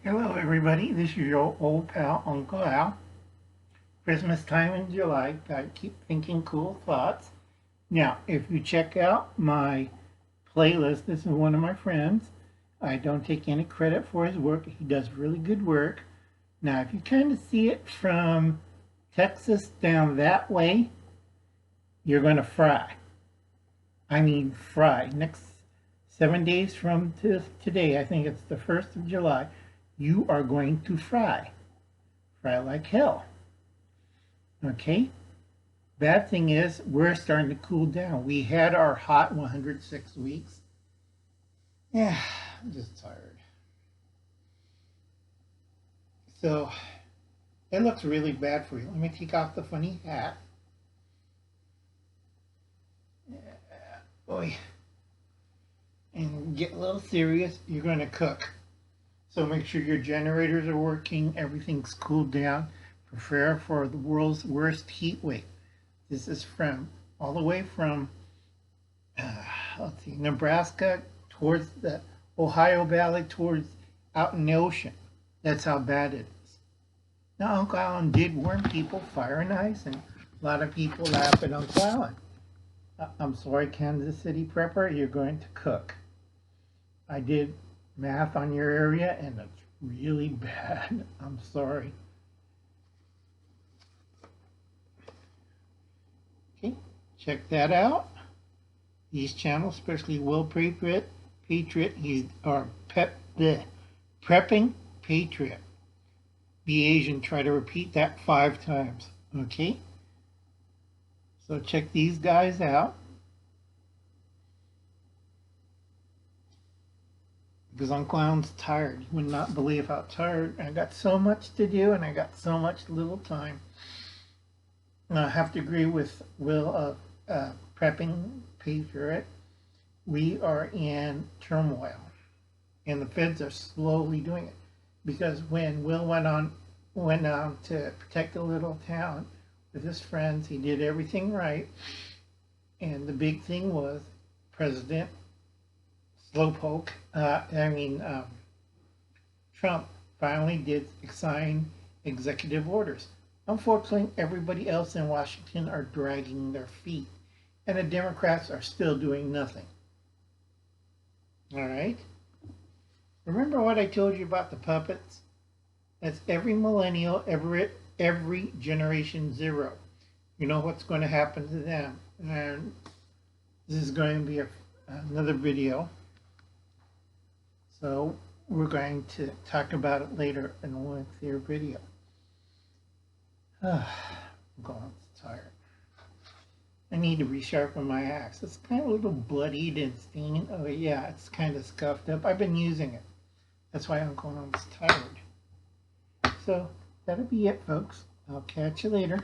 Hello everybody, this is your old pal Uncle Al. Christmas time in July, gotta keep thinking cool thoughts. Now, if you check out my playlist, this is one of my friends. I don't take any credit for his work, he does really good work. Now, if you kind of see it from Texas down that way, you're going to fry. I mean fry. Next 7 days from today, I think it's the 1st of July, you are going to fry. Fry like hell. Okay? Bad thing is, we're starting to cool down. We had our hot 106 weeks. Yeah, I'm just tired. So, it looks really bad for you. Let me take off the funny hat. Boy. And get a little serious. You're going to cook. So make sure your generators are working, everything's cooled down. Prepare for the world's worst heat wave. This is from all the way from Nebraska towards the Ohio Valley, towards out in the ocean. That's how bad it is. Now, Uncle Alan did warn people, fire and ice, and a lot of people laugh at Uncle Alan. I'm sorry, Kansas City prepper, you're going to cook. I did math on your area and it's really bad. I'm sorry. Okay, check that out. These channels, especially Will Patriot, he's our prepping patriot. Be Asian, try to repeat that 5 times. Okay? So check these guys out. Because Uncle Alan's tired. You would not believe how tired. I got so much to do and I got so much little time. And I have to agree with Will of prepping patriot. We are in turmoil. And the feds are slowly doing it. Because when Will went on to protect a little town with his friends, he did everything right. And the big thing was President Slowpoke, Trump finally did sign executive orders. Unfortunately, everybody else in Washington are dragging their feet, and the Democrats are still doing nothing. All right? Remember what I told you about the puppets? That's every millennial, every generation zero. You know what's going to happen to them. And this is going to be another video. So we're going to talk about it later in a lengthier video. I'm going tired. I need to resharpen my axe. It's kind of a little bloodied and stained. Oh yeah, it's kind of scuffed up. I've been using it. That's why Uncle Alan's tired. So that'll be it, folks. I'll catch you later.